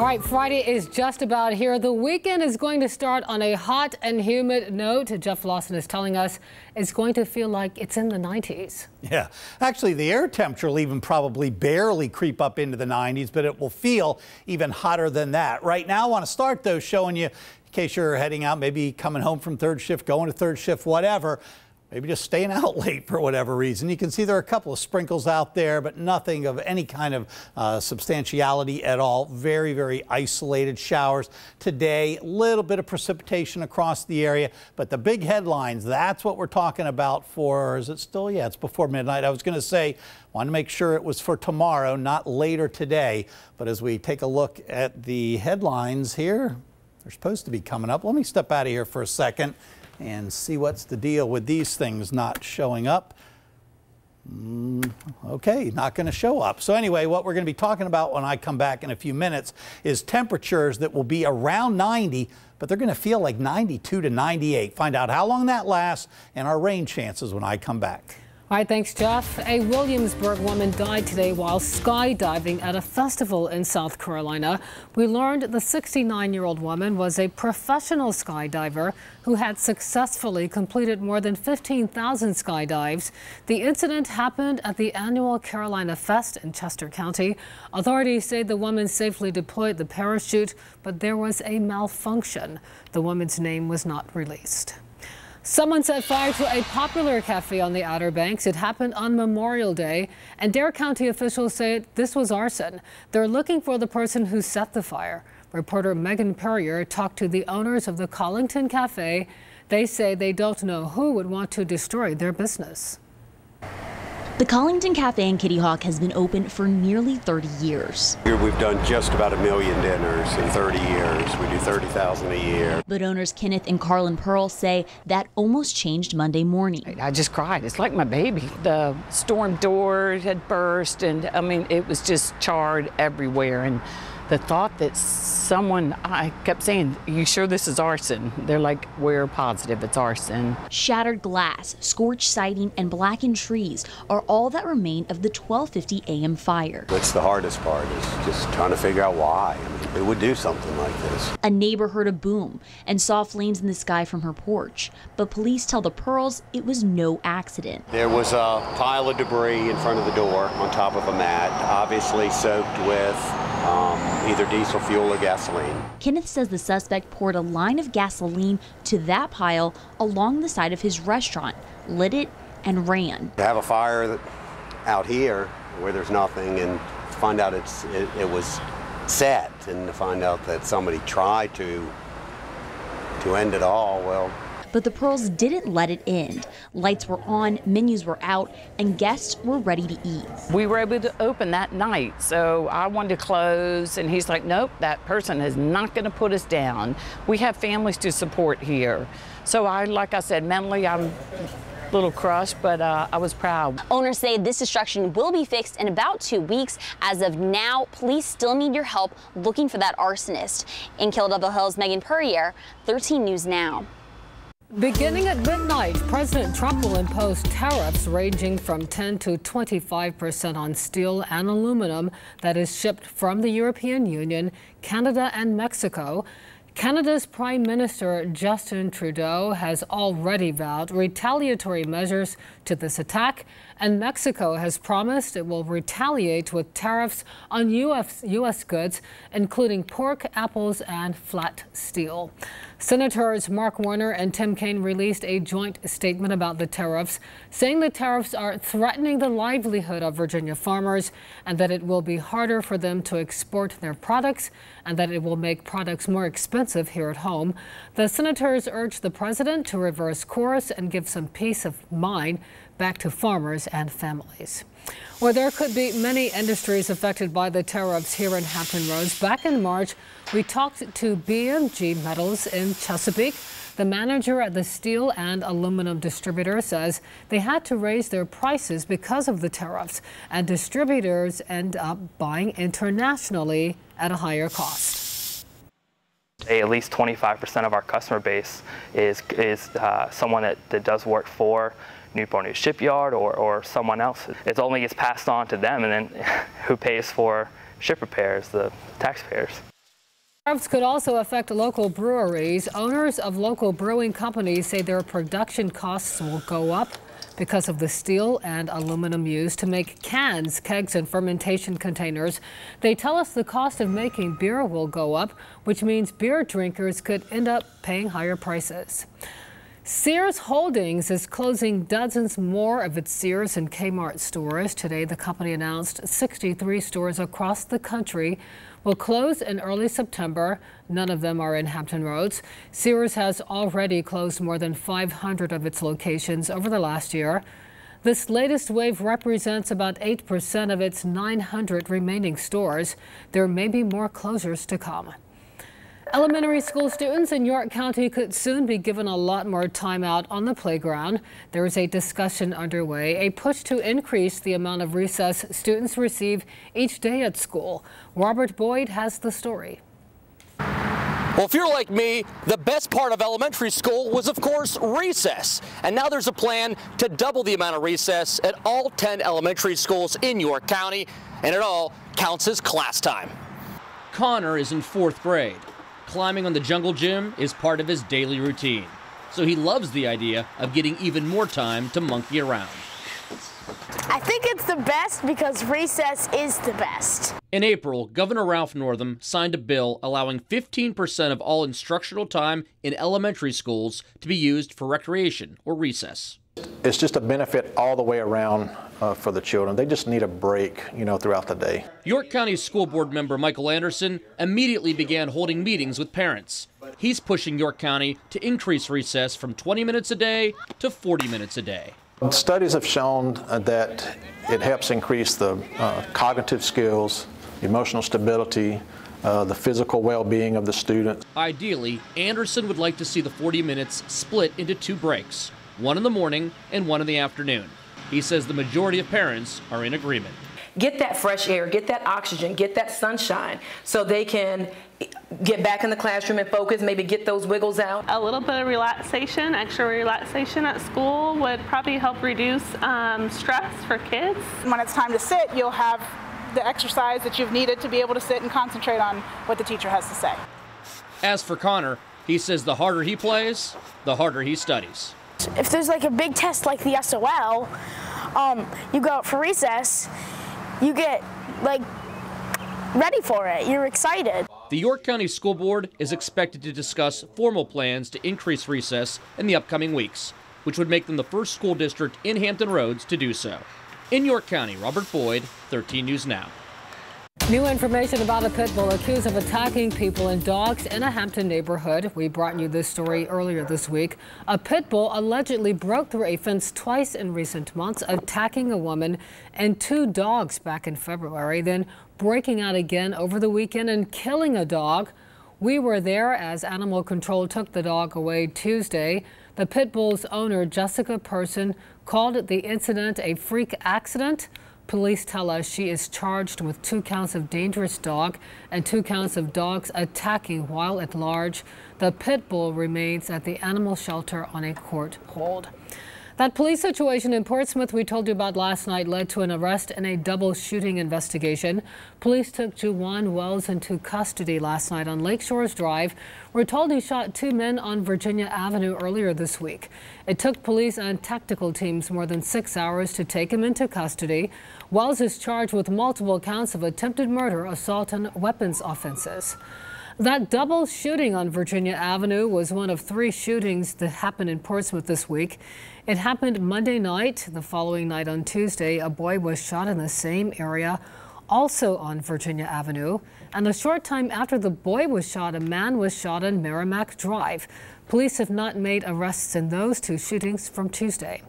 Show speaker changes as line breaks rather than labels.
right, Friday is just about here. The weekend is going to start on a hot and humid note. Jeff Lawson is telling us it's going to feel like it's in the 90s.
Yeah, actually the air temperature will even probably barely creep up into the 90s, but it will feel even hotter than that. Right now I want to start though showing you, in case you're heading out, maybe coming home from third shift, going to third shift, whatever. Maybe just staying out late for whatever reason. You can see there are a couple of sprinkles out there, but nothing of any kind of substantiality at all. Very, very isolated showers today. A little bit of precipitation across the area, but the big headlines, that's what we're talking about for, is it still? Yeah, it's before midnight. I was going to say, wanted to make sure it was for tomorrow, not later today. But as we take a look at the headlines here, they're supposed to be coming up. Let me step out of here for a second and see what's the deal with these things not showing up. Okay, not going to show up. So anyway, what we're going to be talking about when I come back in a few minutes is temperatures that will be around 90, but they're going to feel like 92 to 98. Find out how long that lasts and our rain chances when I come back.
All right, thanks, Jeff. A Williamsburg woman died today while skydiving at a festival in South Carolina. We learned the 69-year-old woman was a professional skydiver who had successfully completed more than 15,000 skydives. The incident happened at the annual Carolina Fest in Chester County. Authorities say the woman safely deployed the parachute, but there was a malfunction. The woman's name was not released. Someone set fire to a popular cafe on the Outer Banks. It happened on Memorial Day, and Dare County officials say this was arson. They're looking for the person who set the fire. Reporter Megan Perrier talked to the owners of the Collington Cafe. They say they don't know who would want to destroy their business.
The Collington Cafe in Kitty Hawk has been open for nearly 30 years.
Here we've done just about 1 million dinners in 30 years. We do 30,000 a year.
But owners Kenneth and Carlin Pearl say that almost changed Monday morning.
I just cried. It's like my baby. The storm door had burst, and I mean, it was just charred everywhere. And the thought that someone, I kept saying, "You sure this is arson?" They're like, "We're positive it's arson." Shattered glass, scorched siding, and blackened trees are all that remain of the 12:50 a.m. fire.
That's the hardest part, is just trying to figure out why. I mean, who would do something like this?
A neighbor heard a boom and saw flames in the sky from her porch. But police tell the Pearls it was no accident.
There was a pile of debris in front of the door on top of a mat, obviously soaked with either diesel fuel or gasoline.
Kenneth says the suspect poured a line of gasoline to that pile along the side of his restaurant, lit it, and ran.
To have a fire out here where there's nothing, and to find out it was set, and to find out that somebody tried to end it all, well.
But the Pearls didn't let it end. Lights were on, menus were out, and guests were ready to eat.
We were able to open that night, so I wanted to close, and he's like, "Nope, that person is not going to put us down. We have families to support here." So like I said, mentally I'm a little crushed, but I was proud.
Owners say this destruction will be fixed in about 2 weeks. As of now, police still need your help looking for that arsonist. In Kill Devil Hills, Megan Perrier, 13 News Now.
Beginning at midnight, President Trump will impose tariffs ranging from 10 to 25% on steel and aluminum that is shipped from the European Union, Canada, and Mexico. Canada's Prime Minister Justin Trudeau has already vowed retaliatory measures to this attack, and Mexico has promised it will retaliate with tariffs on U.S. goods, including pork, apples, and flat steel. Senators Mark Warner and Tim Kaine released a joint statement about the tariffs, saying the tariffs are threatening the livelihood of Virginia farmers and that it will be harder for them to export their products and that it will make products more expensive here at home. The senators urged the president to reverse course and give some peace of mind back to farmers and families. Well, there could be many industries affected by the tariffs here in Hampton Roads. Back in March, we talked to BMG Metals in Chesapeake. The manager at the steel and aluminum distributor says they had to raise their prices because of the tariffs, and distributors end up buying internationally at a higher cost.
At least 25% of our customer base is someone that does work for Newport News Shipyard or someone else. It only gets passed on to them, and then who pays for ship repairs? The taxpayers.
Tariffs could also affect local breweries. Owners of local brewing companies say their production costs will go up because of the steel and aluminum used to make cans, kegs, and fermentation containers. They tell us the cost of making beer will go up, which means beer drinkers could end up paying higher prices. Sears Holdings is closing dozens more of its Sears and Kmart stores. Today, the company announced 63 stores across the country will close in early September. None of them are in Hampton Roads. Sears has already closed more than 500 of its locations over the last year. This latest wave represents about 8% of its 900 remaining stores. There may be more closures to come. Elementary school students in York County could soon be given a lot more time out on the playground. There is a discussion underway, a push to increase the amount of recess students receive each day at school. Robert Boyd has the story.
Well, if you're like me, the best part of elementary school was, of course, recess. And now there's a plan to double the amount of recess at all 10 elementary schools in York County, and it all counts as class time.
Connor is in 4th grade. Climbing on the jungle gym is part of his daily routine, so he loves the idea of getting even more time to monkey around.
I think it's the best because recess is the best.
In April, Governor Ralph Northam signed a bill allowing 15% of all instructional time in elementary schools to be used for recreation or recess.
It's just a benefit all the way around for the children. They just need a break, throughout the day.
York County School Board member Michael Anderson immediately began holding meetings with parents. He's pushing York County to increase recess from 20 minutes a day to 40 minutes a day.
Studies have shown that it helps increase the cognitive skills, emotional stability, the physical well-being of the student.
Ideally, Anderson would like to see the 40 minutes split into 2 breaks, one in the morning and one in the afternoon. He says the majority of parents are in agreement.
Get that fresh air, get that oxygen, get that sunshine so they can get back in the classroom and focus, maybe get those wiggles out.
A little bit of relaxation, extra relaxation at school would probably help reduce stress for kids.
When it's time to sit, you'll have the exercise that you've needed to be able to sit and concentrate on what the teacher has to say.
As for Connor, he says the harder he plays, the harder he studies.
If there's like a big test like the SOL, you go out for recess, you get ready for it. You're excited.
The York County School Board is expected to discuss formal plans to increase recess in the upcoming weeks, which would make them the first school district in Hampton Roads to do so. In York County, Robert Boyd, 13 News Now.
New information about a pit bull accused of attacking people and dogs in a Hampton neighborhood. We brought you this story earlier this week. A pit bull allegedly broke through a fence twice in recent months, attacking a woman and 2 dogs back in February, then breaking out again over the weekend and killing a dog. We were there as animal control took the dog away Tuesday. The pit bull's owner, Jessica Person, called the incident a freak accident. Police tell us she is charged with 2 counts of dangerous dog and 2 counts of dogs attacking while at large. The pit bull remains at the animal shelter on a court hold. That police situation in Portsmouth we told you about last night led to an arrest in a double shooting investigation. Police took Juwan Wells into custody last night on Lake Shores Drive. We're told he shot 2 men on Virginia Avenue earlier this week. It took police and tactical teams more than 6 hours to take him into custody. Wells is charged with multiple counts of attempted murder, assault, and weapons offenses. That double shooting on Virginia Avenue was one of 3 shootings that happened in Portsmouth this week. It happened Monday night. The following night on Tuesday, a boy was shot in the same area, also on Virginia Avenue. And a short time after the boy was shot, a man was shot on Merrimack Drive. Police have not made arrests in those 2 shootings from Tuesday.